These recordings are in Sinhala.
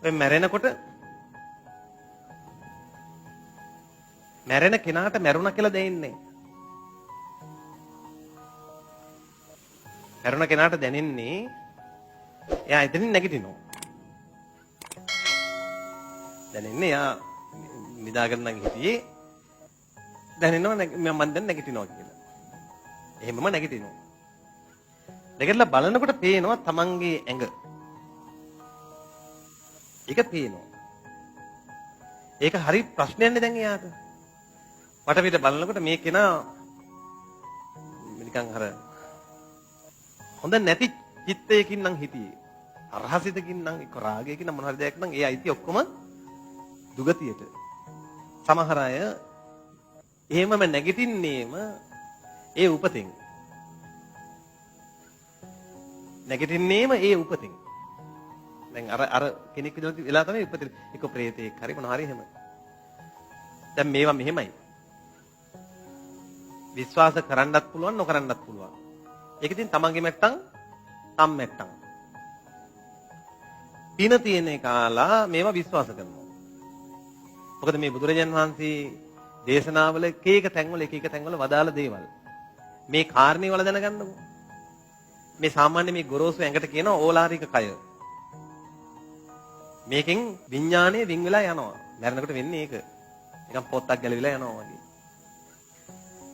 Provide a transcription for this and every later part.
ඔය මැරෙන කෙනාට මැරුණා කියලා දැනෙන්නේ. මැරුණ කෙනාට දැනෙන්නේ එයා එතනින් නැගිටිනවා. දැනෙන්නේ එයා නිදාගෙන නම් හිටියේ දැනෙනවා මම දැන් නැගිටිනවා කියලා. එහෙමම නැගිටිනවා. නැගිටලා බලනකොට පේනවා තමන්ගේ ඇඟ. ඒක පේනවා. ඒක හරි ප්‍රශ්නයක්නේ දැන් එයාට. වටපිට බලනකොට මේ කෙනා නිකන් අර හොඳ නැති චිත්තයකින් නම් හිටියේ. අරහසිතකින් නම් එක්ක රාගයකින් නම් මොන හරි දෙයක් නම් ඒ අයිති ඔක්කොම දුගතියට. සමහර අය එහෙමම නැගිටින්නේම ඒ උපතින්. නැගිටින්නේම ඒ උපතින්. දැන් අර කෙනෙක් විදිහට වෙලා තමයි උපතින් එක ප්‍රේතෙක් හරි මොන හරි එහෙම. දැන් මේවා මෙහෙමයි. විශ්වාස කරන්නත් පුළුවන් නොකරන්නත් පුළුවන්. ඒක ඉතින් තමන්ගේ මැට්ටම් තම් මැට්ටම්. පින තියෙන කාලා මේවා විශ්වාස කරනවා. මොකද මේ බුදුරජාන් වහන්සේ දේශනාවල එක එක තැන්වල වදාළ දේවල්. මේ කාරණේ වල දැනගන්නකො. මේ සාමාන්‍ය මේ ගොරෝසු ඇඟට කියන ඕලාරික කය. මේකෙන් විඥානය වින් වෙලා යනවා. මරණකට වෙන්නේ ඒක. නිකන් පොත්තක් ගැලවිලා යනවා වගේ.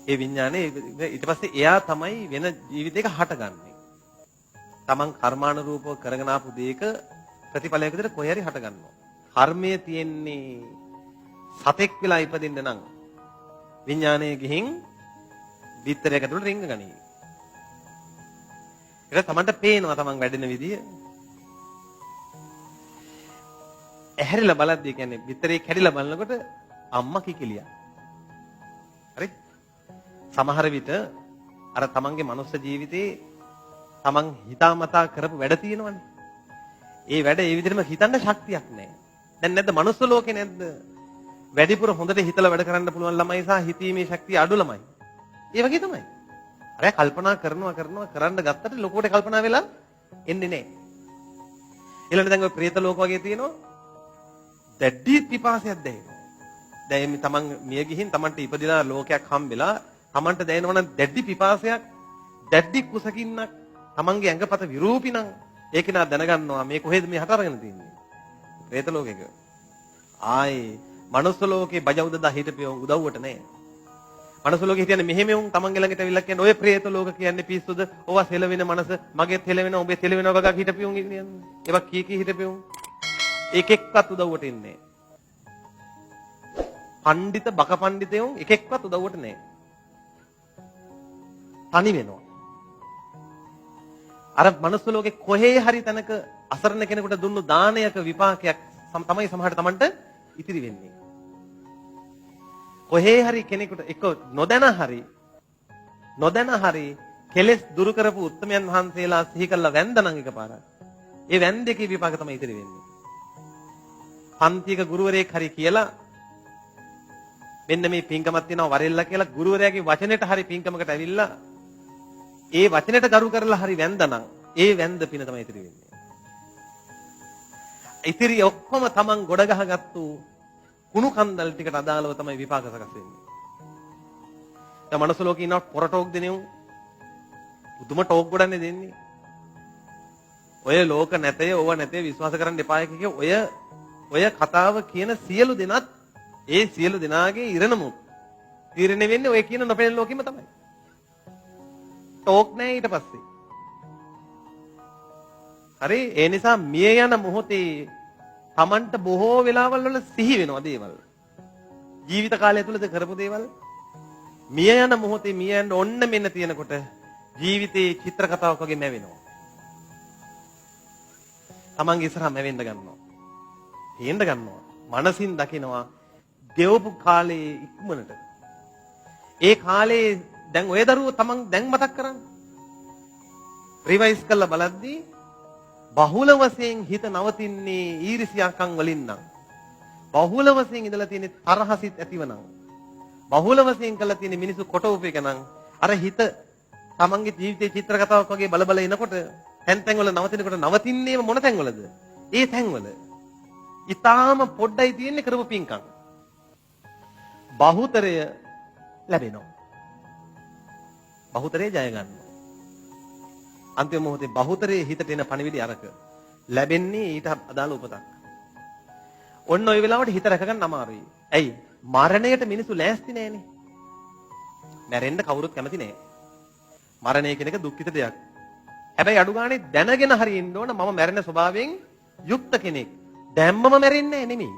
ඒ විඥානේ ඊට පස්සේ එයා තමයි වෙන ජීවිතයක හටගන්නේ. Taman කර්මානුරූපව කරගෙන ආපු දෙයක ප්‍රතිඵලයක් විදිහට කොහේ හරි හටගන්නවා. කර්මය තියෙන්නේ සතෙක් වෙලා ඉපදින්න නම් විඥානය ගිහින් විතරයක් ඇතුළට රිංග ගනී. ඒක Tamanට පේනවා Taman වැඩෙන විදිය. ඇහැරිලා බලද්දී කියන්නේ විතරේ කැඩිලා බලනකොට අම්මා කිකිලියක්. හරි? සමහර විට අර තමන්ගේ මනුස්ස ජීවිතේ තමන් හිතාමතා කරපු වැඩ තියෙනවනේ. ඒ වැඩ ඒ විදිහටම හිතන්න ශක්තියක් නැහැ. දැන් නැද්ද මනුස්ස ලෝකේ නැද්ද? වැඩිපුර හොඳට හිතලා වැඩ කරන්න පුළුවන් ළමයි සහ හිතීමේ ශක්තිය අඩු ළමයි. ඒ වගේ තමයි. අර කල්පනා කරන්න ගත්තට ලොකුවට කල්පනා වෙලා එන්නේ නැහැ. ඊළඟට දැන් ඔය പ്രേත ලෝක වගේ තියෙනවා. දැඩි පිපාසයක් දැනෙනවා. දැන් මේ තමන් මිය ගිහින් තමන්ට ඉපදිනා ලෝකයක් හම්බෙලා තමන්ට දැනෙනවා නම් දැඩි පිපාසයක් දැඩි කුසකින්නක් තමන්ගේ ඇඟපත විරූපිනම් ඒක නා දැනගන්නවා මේ කොහෙද මේ හට අරගෙන තින්නේ പ്രേත ලෝකෙක ආයේ මනුස්ස ලෝකේ බජවුදදා හිටපිය උදව්වට නෑ මනුස්ස ලෝකේ හිටියන්නේ මෙහෙම උන් තමන්ගේ ළඟට ඇවිල්ලා කියන්නේ ඔය പ്രേත ලෝක කියන්නේ පිස්සුද ඕවා සෙලවෙන මනස මගේ තෙලවෙන ඔබේ තෙලවෙන වගා හිටපිය උන් කියන්නේ ඒවා කී හිටපිය උන් එකෙක්වත් උදව්වට ඉන්නේ පඬිත බක පඬිතයෝ එකෙක්වත් උදව්වට නෑ තනි වෙනවා. අර මනුස්ස ලෝකේ කොහේ හරි තැනක අසරණ කෙනෙකුට දුන්නු දානයක විපාකයක් තමයි සමහරට Tamanට ඉතිරි වෙන්නේ. කොහේ හරි කෙනෙකුට එක නොදැන හරි කෙලෙස් දුරු කරපු උත්තමයන් වහන්සේලා සිහි කළා වැන්දනම් එකපාරක්. ඒ වැන්දේකේ විපාක තමයි ඉතිරි වෙන්නේ. පන්තික ගුරුවරයෙක් හරි කියලා මෙන්න මේ පින්කමක් තියෙනවා වරෙල්ලා කියලා ගුරුවරයාගේ වචනෙට හරි පින්කමකට ඇවිල්ලා ඒ වචනෙට ගරු කරලා හරි වැන්දනම් ඒ වැන්ද පින තමයි ඉතිරි වෙන්නේ. ඉතිරි ඔක්කොම Taman ගොඩ ගහගත්තු කුණු කන්දල් ටිකට අදාළව තමයි විපාක සකස් වෙන්නේ. දැන් මනුස්ස ලෝකේ ඉන්න පොර ටෝක් දෙනියු පුදුම ටෝක් ගොඩන්නේ දෙන්නේ. ඔය ලෝක නැතේ ඕව නැතේ විශ්වාස කරන්න එපා කිය ඔය කතාව කියන සියලු දෙනාත් ඒ සියලු දෙනාගේ ඉරණමුත් තීරණය වෙන්නේ ඔය කියන නොපෙනෙන ලෝකෙම තමයි. ටෝක් නෑ ඊට පස්සේ. හරි ඒ නිසා මිය යන මොහොතේ Tamanට බොහෝ වෙලාවල් වල සිහි වෙනවා දේවල්. ජීවිත කාලය තුලද කරපු දේවල් මිය යන මොහොතේ මිය යන්න ඔන්න මෙන්න තියෙනකොට ජීවිතේ චිත්‍ර කතාවක් වගේ නැවෙනවා. Tamanගේ ඉස්සරහම වෙන්න ගන්නවා. තේන්න ගන්නවා. මනසින් දකිනවා දෙවපු කාලේ ඉක්මනට. ඒ කාලේ දැන් ඔය දරුවෝ Taman දැන් මතක් කරන්නේ. රිවයිස් කරලා බලද්දී බහුල වශයෙන් හිත නවතින්නේ ඊර්ෂ්‍යාකම් වලින් නම්. බහුල වශයෙන් ඉඳලා තියෙන තරහසිත ඇතිවනම්. බහුල වශයෙන් කළා තියෙන මිනිස්සු කොට උපේක නම් අර හිත Tamanගේ ජීවිතේ චිත්‍ර කතාවක් වගේ බල බල එනකොට තැන් තැන් වල නවතිනකොට නවතින්නේම මොන තැන් වලද? ඒ තැන් වල. ඊටාම පොඩ්ඩයි තියෙන්නේ කරපු පින්කම්. බහුතරය ලැබෙනවා. බහුතරය ජය ගන්නවා. අන්තිම මොහොතේ බහුතරයේ හිතට එන පණිවිඩය අරක ලැබෙන්නේ ඊට අදාළ උපතක්. ඔන්න ඔය වෙලාවට හිත රැක ගන්න අමාරුයි. ඇයි? මරණයට මිනිස්සු ලෑස්ති නෑනේ. මැරෙන්න කවුරුත් කැමති නෑ. මරණය කියන එක දුක්ඛිත දෙයක්. හැබැයි අඩු ගානේ දැනගෙන හරි ඉන්න ඕන මම මැරෙන ස්වභාවයෙන් යුක්ත කෙනෙක්. දැම්මම මැරෙන්නේ නෑ නෙමෙයි.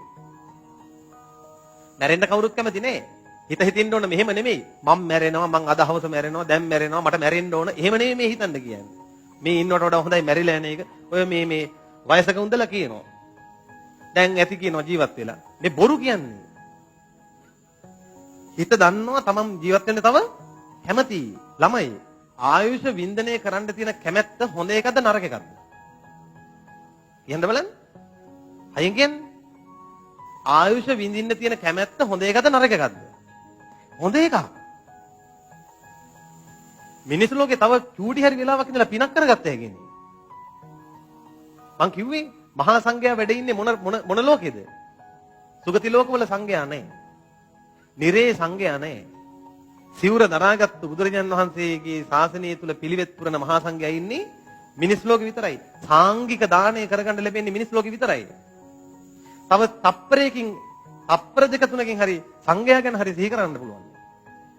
මැරෙන්න කවුරුත් කැමති නෑ. හිත හිතින්න ඕන මෙහෙම නෙමෙයි. මම මැරෙනවා, මං අද හවස මැරෙනවා, දැන් මැරෙනවා, මට මැරෙන්න ඕන. එහෙම නෙමෙයි මේ හිතන්න කියන්නේ. මේ ඉන්නවට වඩා හොඳයි මැරිලා යන එක. ඔය මේ වයසක උන්දලා කියනවා. දැන් ඇති කියනවා ජීවත් වෙලා. මේ බොරු කියන්නේ. හිත දන්නවා තමන් ජීවත් වෙන්න තව කැමති ළමයි. ආයුෂ වින්දනය කරන්න තියෙන කැමැත්ත හොඳ එකද නරක එකද? කියන්න බලන්න. අයින් කියන්නේ. ආයුෂ විඳින්න තියෙන කැමැත්ත හොඳ එකද නරක එකද? හොඳ එකක්. මිනිස් ලෝකේ තව චූටි හරි වෙලාවක් ඉඳලා පිනක් කරගත්ත හැකිනේ. මං කිව්වේ මහා සංඝයා වැඩ ඉන්නේ මොන ලෝකෙද? සුගති ලෝකවල සංඝයා නැහැ. නිරේ සංඝයා නැහැ. සිවුර දරාගත්තු බුදුරජාණන් වහන්සේගේ ශාසනය තුල පිළිවෙත් පුරන මහා සංඝයා ඉන්නේ මිනිස් ලෝකෙ විතරයි. සාංගික දාණය කරගන්න ලැබෙන්නේ මිනිස් ලෝකෙ විතරයි. තව තප්පරයකින් තප්පර දෙක තුනකින් හරි සංඝයා ගැන හරි සිහි කරන්න පුළුවන්.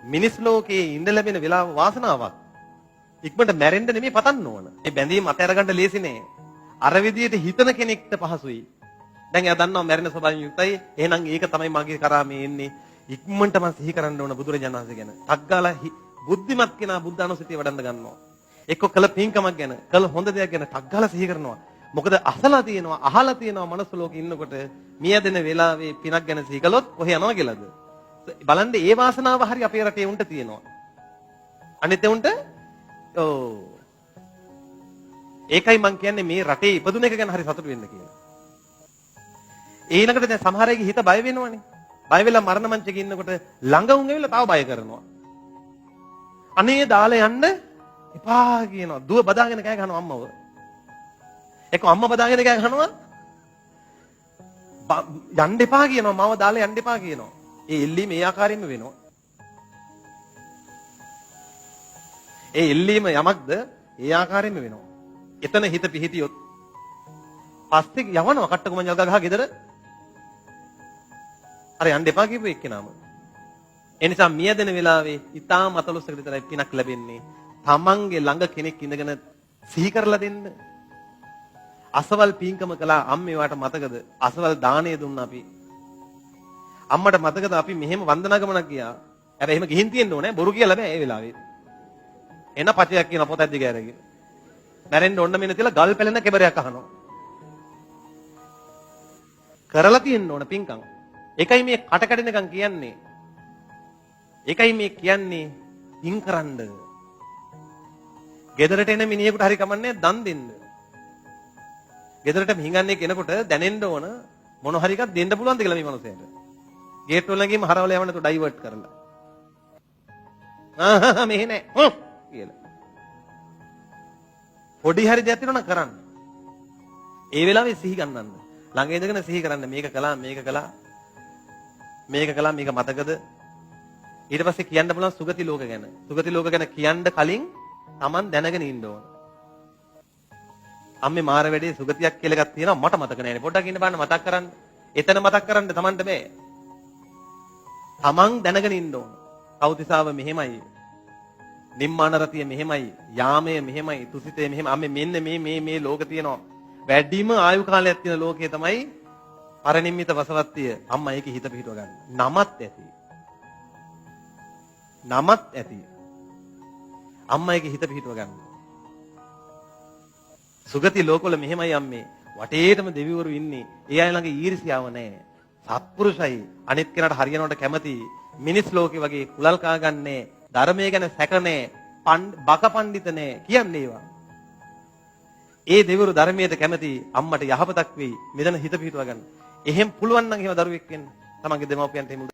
මිනිස් ලෝකයේ ඉඳ ලැබෙන වෙලාව වාසනාවක්. ඉක්මනට මැරෙන්න නෙමෙයි පතන්න ඕන. මේ බැඳීම් අතහැර ගන්න ලේසි නෑ. අර විදියට හිතන කෙනෙක්ට පහසුයි. දැන් එයා දන්නවා මැරෙන ස්වභාවයෙන් යුක්තයි. එහෙනම් ඒක තමයි මගේ කරා මේ එන්නේ. ඉක්මනට මම සිහි කරන්න ඕන බුදුරජාණන් වහන්සේ ගැන. ටග්ගාලා බුද්ධිමත් කෙනා බුද්ධ අනුසතිය වඩන්න ගන්නවා. එක්ක කළ පින්කමක් ගැන, කළ හොඳ දෙයක් ගැන ටග්ගාලා සිහි කරනවා. මොකද අසලා තියෙනවා, අහලා තියෙනවා මනස ලෝකේ ඉන්නකොට මියදෙන වෙලාවේ පිනක් ගැන සිහි කළොත් කොහේ යනවා කියලාද? බලන්න ඒ වාසනාව හරි අපේ රටේ උන්ට තියෙනවා. අනිත් උන්ට ඒකයි මං කියන්නේ මේ රටේ ඉපදුන එක ගැන හරි සතුටු වෙන්න කියලා. ඊළඟට දැන් සමහර අයගේ හිත බය වෙනවනේ. බය වෙලා මරණ මංචකේ ඉන්නකොට ළඟ උන් ඇවිල්ලා තව බය කරනවා. අනේ දාලා යන්න එපා කියනවා. දුව බදාගෙන කෑ ගහනවා අම්මව. එක්ක අම්මා බදාගෙන කෑ ගහනවා. යන්න එපා කියනවා. මාව දාලා යන්න එපා කියනවා. ඒ එල්ලීම ඒ ආකාරයෙන්ම වෙනවා. ඒ එල්ලීම යමක්ද ඒ ආකාරයෙන්ම වෙනවා. එතන හිත පිහිටියොත් පස්සේ යවනවා කට්ටක මංජල් ගහ ගෙදර. අර යන්න එපා කියපු එක්කෙනාම. ඒ නිසා මියදෙන වෙලාවේ ඊටාම අතලොස්සකට විතරයි පිනක් ලැබෙන්නේ. තමන්ගේ ළඟ කෙනෙක් ඉඳගෙන සිහි කරලා දෙන්න. අසවල් පින්කම කළා අම්මේ වාට මතකද? අසවල් දාණය දුන්නා අපි. අම්මට මතකද අපි මෙහෙම වන්දනා ගමනක් ගියා. හැබැයි එහෙම ගිහින් තියෙන්න ඕනේ බොරු කියලා බෑ ඒ වෙලාවේ. එන පචයක් කියන පොත ඇද්දි ගෑරගෙන. මැරෙන්න ඕන මෙන්න තියලා ගල් පැලෙන කෙබරයක් අහනවා. කරලා තියෙන්න ඕන පින්කම්. ඒකයි මේ කට කැඩෙනකම් කියන්නේ. ඒකයි මේ කියන්නේ පින් කරන්න. ගෙදරට එන මිනිහෙකුට හරි කමන්නේ දන් දෙන්න. ගෙදරට මිහිඟන්නේ කෙනෙකුට දැනෙන්න ඕන මොන හරි එකක් දෙන්න පුළුවන්ද කියලා මේ මනුස්සයාට. ගේට් වල ගිහින් හරවල යවන්න තු ඩයිවර්ට් කරලා. මෙහෙ නෑ කියලා. පොඩි හරි දෙයක් තියෙනවා නම් කරන්න. ඒ වෙලාවේ සිහි ගන්නන්න. ළඟ ඉඳගෙන සිහි කරන්න මේක කළා මේක කළා. මේක කළා මේක මතකද? ඊට පස්සේ කියන්න පුළුවන් සුගති ලෝක ගැන. සුගති ලෝක ගැන කියන්න කලින් Taman දැනගෙන ඉන්න ඕන. අම්මේ මාර වැඩේ සුගතියක් කියලා එකක් තියෙනවා මට මතක නෑනේ. පොඩ්ඩක් ඉන්න බලන්න මතක් කරන්න. එතන මතක් කරන්න Tamanට බෑ. Taman දැනගෙන ඉන්න ඕන. කෞතිසාව මෙහෙමයි. නිම්මාන රතිය මෙහෙමයි. යාමය මෙහෙමයි. තුසිතේ මෙහෙම. අම්මේ මෙන්න මේ ලෝක තියෙනවා. වැඩිම ආයු කාලයක් තියෙන ලෝකයේ තමයි පරිනිම්මිත වසවත්තිය. අම්මා ඒකේ හිත පිහිටව ගන්න. නමත් ඇති. නමත් ඇති. අම්මා ඒකේ හිත පිහිටව ගන්න. සුගති ලෝකවල මෙහෙමයි අම්මේ. වටේටම දෙවිවරු ඉන්නේ. ඒ අය ළඟ ඊර්ෂ්‍යාව නැහැ. සත්පුරුෂයි. අනිත් කෙනාට හරියනවට කැමති. මිනිස් ලෝකේ වගේ කුලල් කාගන්නේ. ධර්මයේ ගැන සැක නැහැ. බක පඬිත නැහැ. කියන්නේ ඒවා. ඒ දෙවිවරු ධර්මයට කැමති අම්මට යහපතක් වෙයි. මෙතන හිත පිහිටව ගන්න. එහෙම පුළුවන් නම් එහෙම දරුවෙක් වෙන්න. තමන්ගේ දෙමව්පියන්ට එහෙම